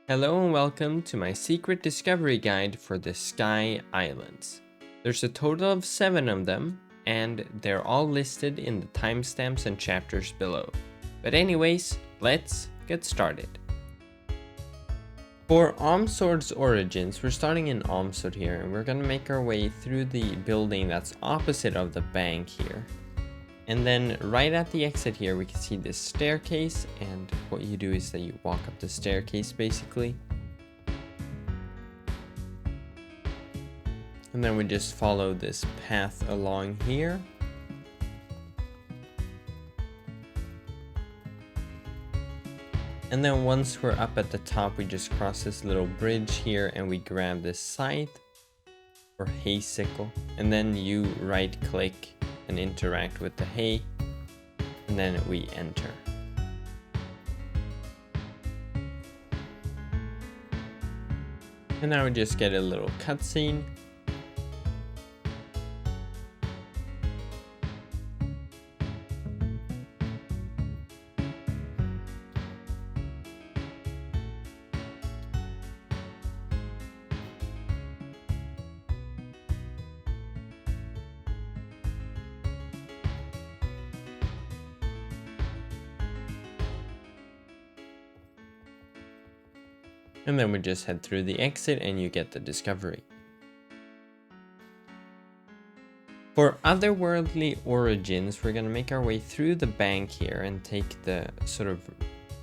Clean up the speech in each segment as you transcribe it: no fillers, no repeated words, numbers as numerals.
Hello and welcome to my secret discovery guide for the Sky Islands. There's a total of 7 of them, and they're all listed in the timestamps and chapters below. But anyways, let's get started. For Ahmsord's origins, we're starting in Ahmsord here, and we're gonna make our way through the building that's opposite of the bank here. And then right at the exit here, we can see this staircase, and what you do is that you walk up the staircase basically. And then we just follow this path along here. And then once we're up at the top, we just cross this little bridge here and we grab this scythe or hay sickle. And then you right click and interact with the hay, and then we enter. And now we just get a little cutscene. And then we just head through the exit and you get the discovery. For Otherwordly Origins, we're going to make our way through the bank here and take the sort of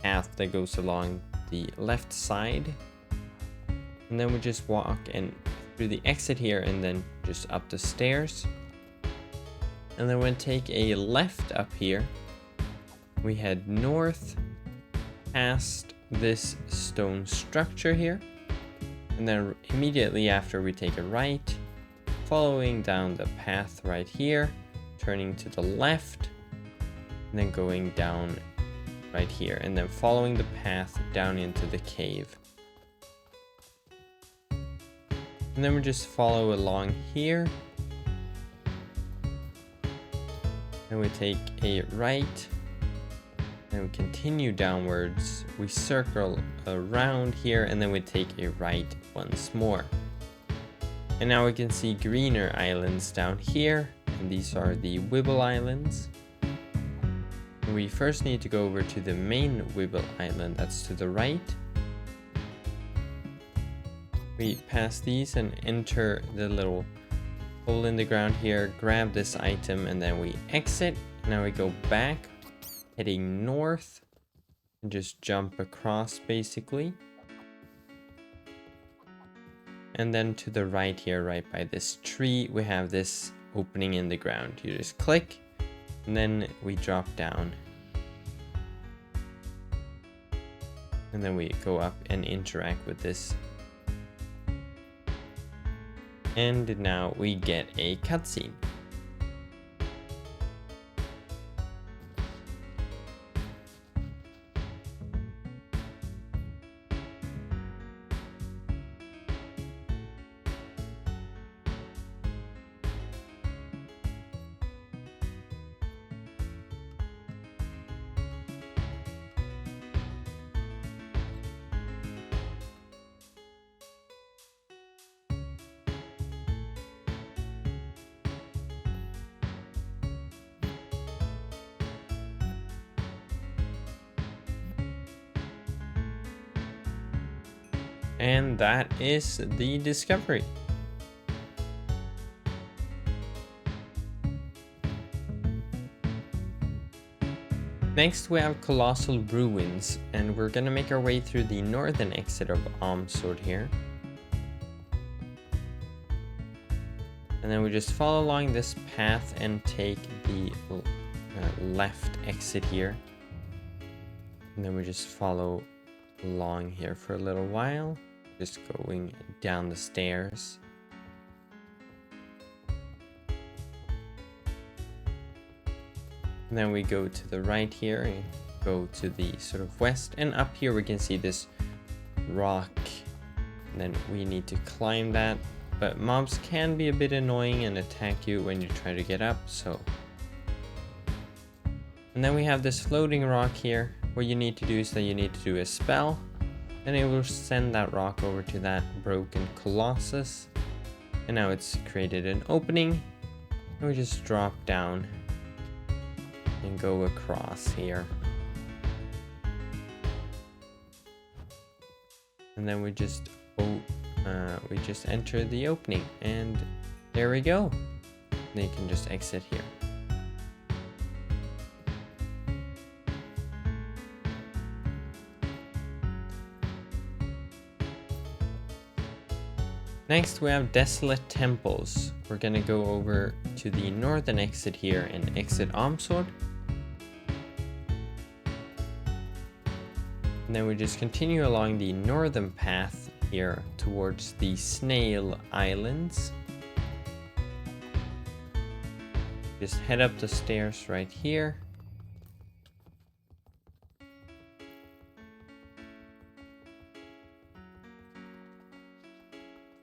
path that goes along the left side. And then we just walk and through the exit here and then just up the stairs. And then we'll take a left up here. We head north past this stone structure here, and then immediately after we take a right, following down the path right here, turning to the left, and then going down right here, and then following the path down into the cave. And then we just follow along here, and we take a right. Then we continue downwards, we circle around here, and then we take a right once more. And now we can see greener islands down here, and these are the Wibble Islands. And we first need to go over to the main Wibble Island, that's to the right. We pass these and enter the little hole in the ground here, grab this item, and then we exit. Now we go back, heading north, and just jump across basically. And then to the right here, right by this tree, we have this opening in the ground. You just click, and then we drop down. And then we go up and interact with this. And now we get a cutscene. And that is the discovery. Next we have Colossal Ruins, and we're gonna make our way through the northern exit of Ahmsord here. And then we just follow along this path and take the left exit here. And then we just follow along here for a little while, just going down the stairs. And then we go to the right here and go to the sort of west, and up here we can see this rock, and then we need to climb that, but mobs can be a bit annoying and attack you when you try to get up, so. And then we have this floating rock here. What you need to do is that you need to do a spell, Then it will send that rock over to that broken Colossus. And now it's created an opening. And we just drop down and go across here. And then we just enter the opening, and there we go. Then you can just exit here. Next we have Desolate Temples. We're gonna go over to the northern exit here and exit Ahmsord. And then we just continue along the northern path here towards the Snail Islands. Just head up the stairs right here.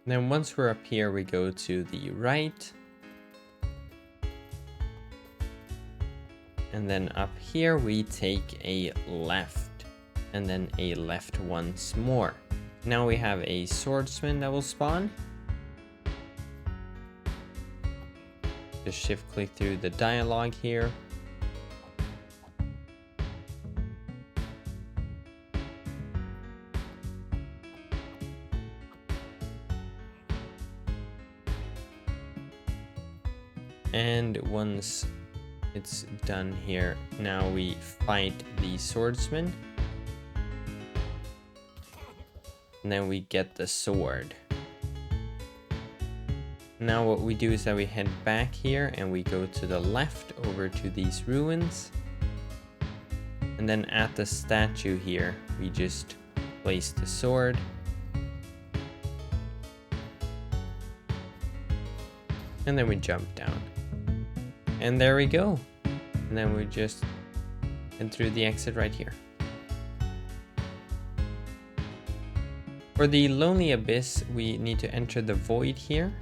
And then once we're up here, we go to the right. And then up here, we take a left. And then a left once more. Now we have a swordsman that will spawn. Just shift click through the dialogue here. And once it's done here, now we fight the swordsman. And then we get the sword. Now what we do is that we head back here and we go to the left over to these ruins. And then at the statue here, we just place the sword. And then we jump down. And there we go. And then we just head through the exit right here. For the Lonely Abyss, we need to enter the void here.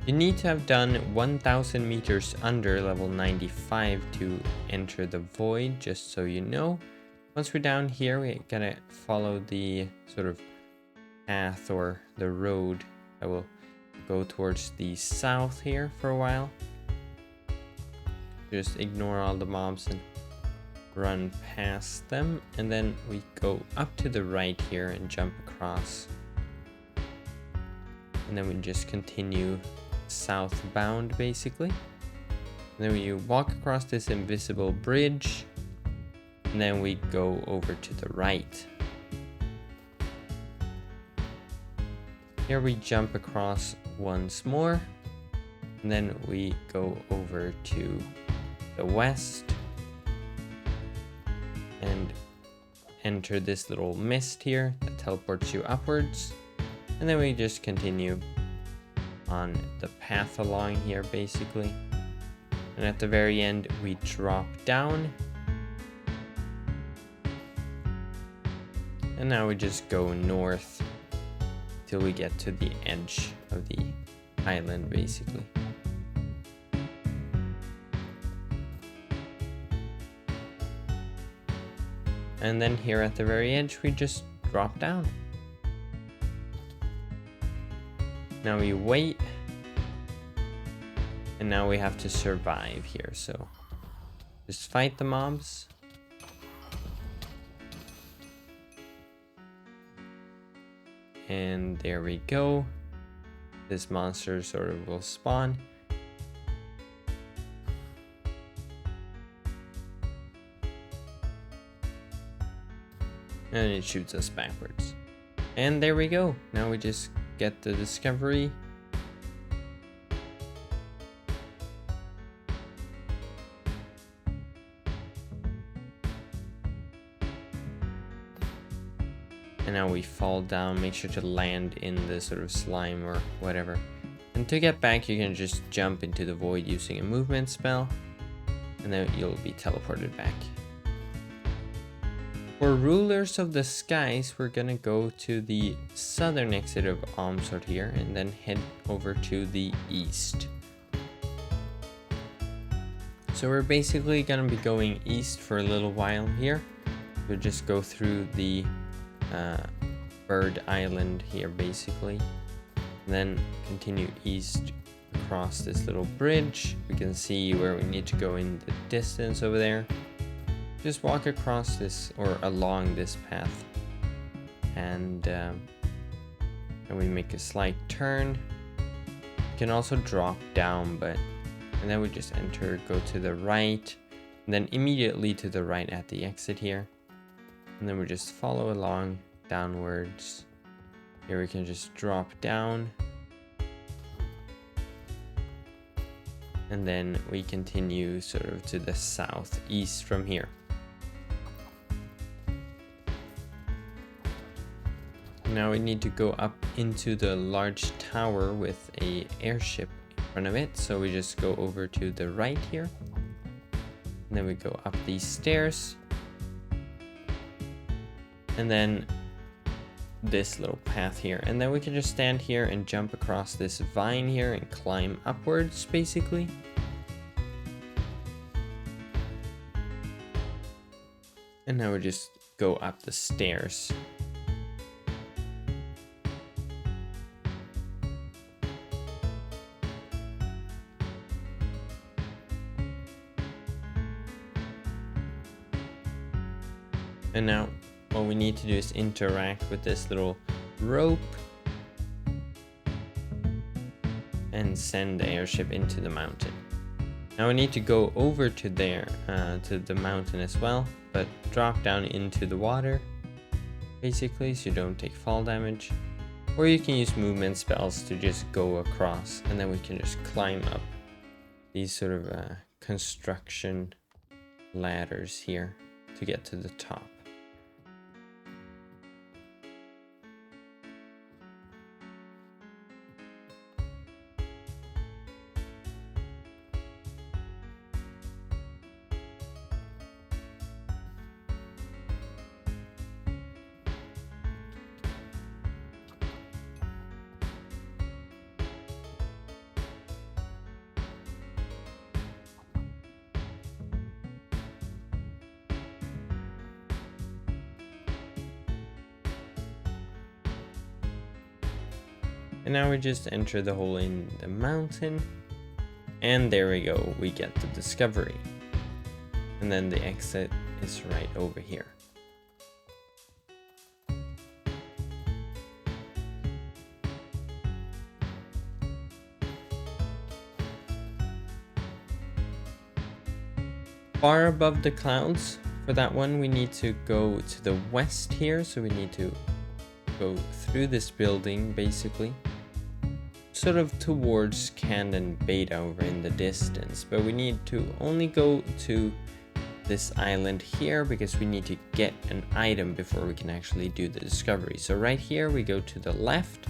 You need to have done 1000 meters under level 95 to enter the void, just so you know. Once we're down here, we gotta follow the sort of path or the road that will go towards the south here for a while. Just ignore all the mobs and run past them, and then we go up to the right here and jump across, and then we just continue southbound basically, and then we walk across this invisible bridge, and then we go over to the right. Here we jump across once more, and then we go over to the west and enter this little mist here that teleports you upwards, and then we just continue on the path along here basically, and at the very end we drop down, and now we just go north till we get to the edge of the island basically. And then here at the very edge, we just drop down. Now we wait. And now we have to survive here, so just fight the mobs. And there we go. This monster sort of will spawn. And it shoots us backwards. And there we go. Now we just get the discovery. And now we fall down. Make sure to land in the sort of slime or whatever. And to get back, you can just jump into the void using a movement spell. And then you'll be teleported back. For Rulers of the Skies, we're gonna go to the southern exit of Ahmsord here and then head over to the east. So we're basically gonna be going east for a little while here. We'll just go through the bird island here basically. And then continue east across this little bridge. We can see where we need to go in the distance over there. Just walk across this or along this path, and we make a slight turn. You can also drop down, and then we just enter, go to the right, and then immediately to the right at the exit here, and then we just follow along downwards. Here we can just drop down, and then we continue sort of to the southeast from here. Now we need to go up into the large tower with a airship in front of it. So we just go over to the right here. And then we go up these stairs. And then this little path here. And then we can just stand here and jump across this vine here and climb upwards, basically. And now we just go up the stairs. And now what we need to do is interact with this little rope and send the airship into the mountain. Now we need to go over to there, to the mountain as well, but drop down into the water, basically, so you don't take fall damage. Or you can use movement spells to just go across, and then we can just climb up these sort of construction ladders here to get to the top. And now we just enter the hole in the mountain, and there we go, we get the discovery. And then the exit is right over here. Far above the clouds, for that one we need to go to the west here, so we need to go through this building basically, sort of towards Cannon Beta over in the distance, but we need to only go to this island here because we need to get an item before we can actually do the discovery. So right here we go to the left.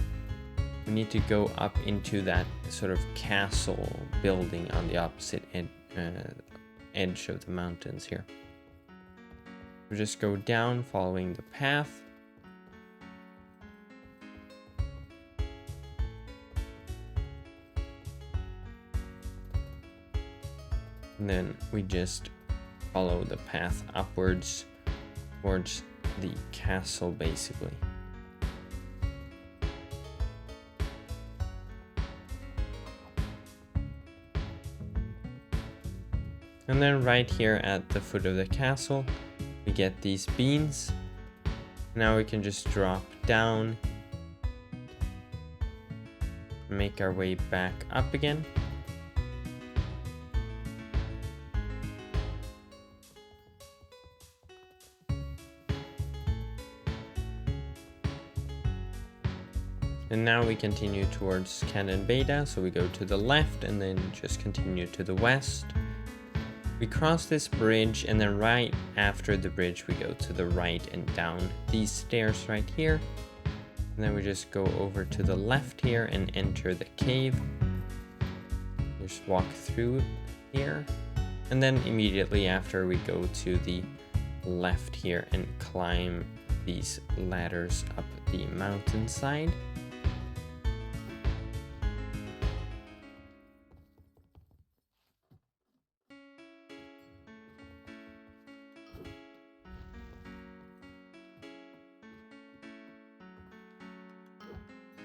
We need to go up into that sort of castle building on the opposite edge of the mountains here. We just go down following the path. And then we just follow the path upwards towards the castle basically. And then right here at the foot of the castle, we get these beans. Now we can just drop down, make our way back up again. And now we continue towards Cannon Beta, so we go to the left and then just continue to the west. We cross this bridge, and then right after the bridge we go to the right and down these stairs right here. And then we just go over to the left here and enter the cave. Just walk through here. And then immediately after we go to the left here and climb these ladders up the mountainside.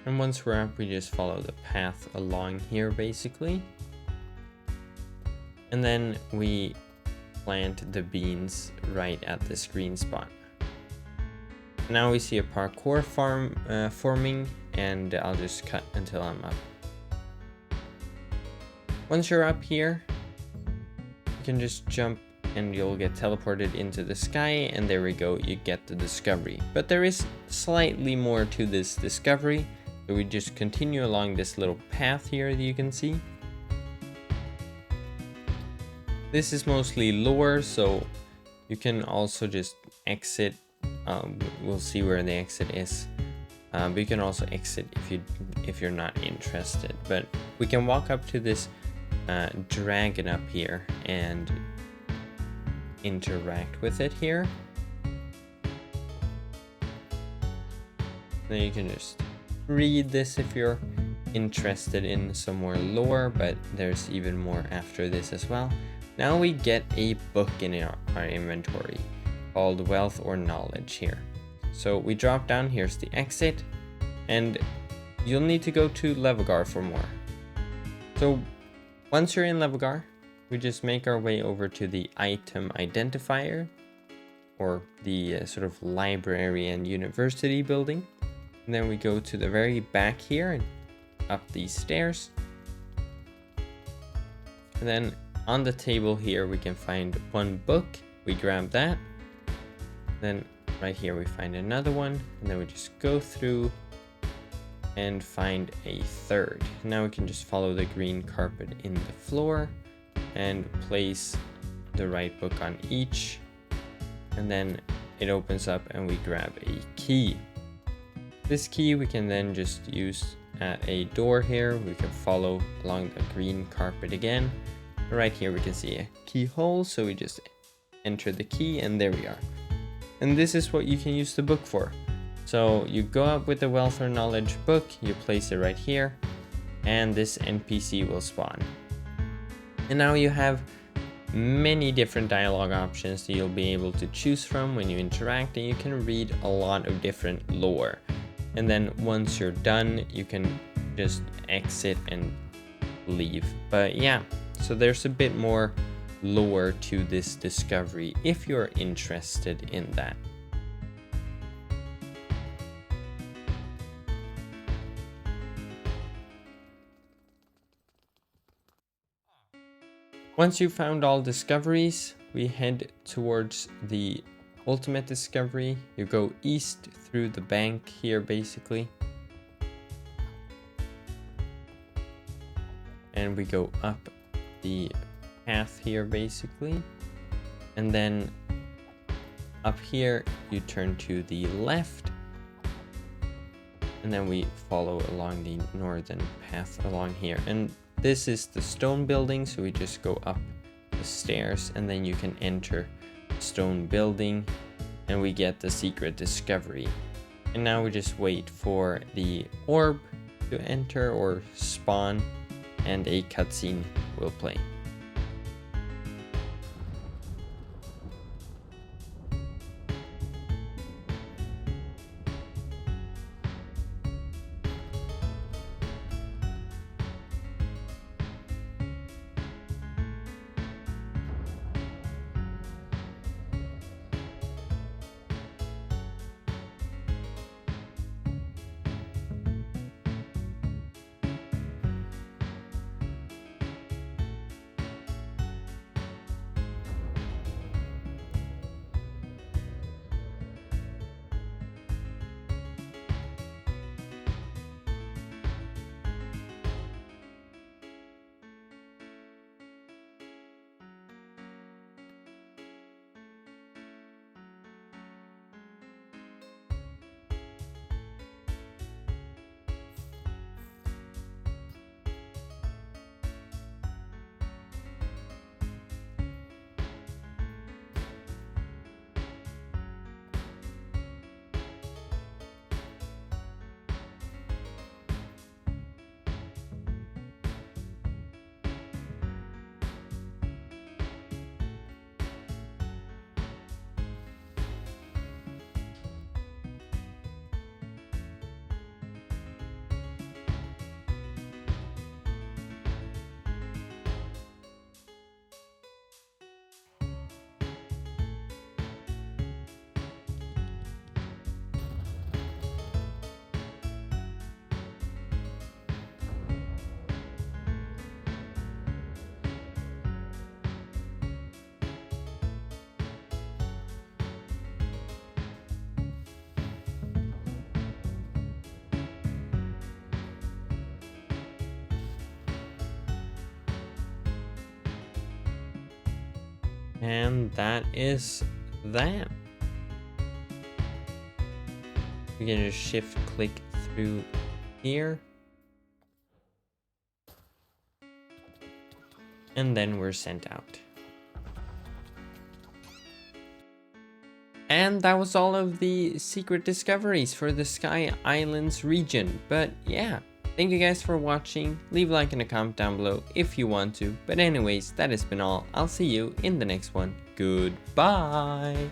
And once we're up, we just follow the path along here basically. And then we plant the beans right at this green spot. Now we see a parkour farm forming, and I'll just cut until I'm up. Once you're up here, you can just jump and you'll get teleported into the sky, and there we go, you get the discovery. But there is slightly more to this discovery, so we just continue along this little path here that you can see. This is mostly lore, so you can also just exit. We'll see where the exit is, but you can also exit if you're not interested. But we can walk up to this dragon up here and interact with it here. Then you can just read this if you're interested in some more lore, but there's even more after this as well. Now we get a book in our inventory called Wealth or Knowledge here. So we drop down, here's the exit, and you'll need to go to Levogar for more. So once you're in Levogar, we just make our way over to the item identifier, or the sort of library and university building. And then we go to the very back here and up these stairs. And then on the table here, we can find one book. We grab that. Then right here, we find another one. And then we just go through and find a third. Now we can just follow the green carpet in the floor and place the right book on each. And then it opens up and we grab a key. This key we can then just use at a door here. We can follow along the green carpet again. Right here we can see a keyhole, so we just enter the key and there we are. And this is what you can use the book for. So you go up with the Wealth or Knowledge book, you place it right here, and this NPC will spawn. And now you have many different dialogue options that you'll be able to choose from when you interact, and you can read a lot of different lore. And then once you're done, you can just exit and leave. But yeah, so there's a bit more lore to this discovery if you're interested in that. Once you've found all discoveries, we head towards the ultimate discovery. You go east through the bank here basically. And we go up the path here basically. And then up here you turn to the left. And then we follow along the northern path along here. And this is the stone building, so we just go up the stairs and then you can enter the stone building and we get the secret discovery. And now we just wait for the orb to enter or spawn, and a cutscene will play. And that is that. We can just shift click through here. And then we're sent out. And that was all of the secret discoveries for the Sky Islands region. But yeah, thank you guys for watching. Leave a like and a comment down below if you want to. But anyways, that has been all. I'll see you in the next one. Goodbye.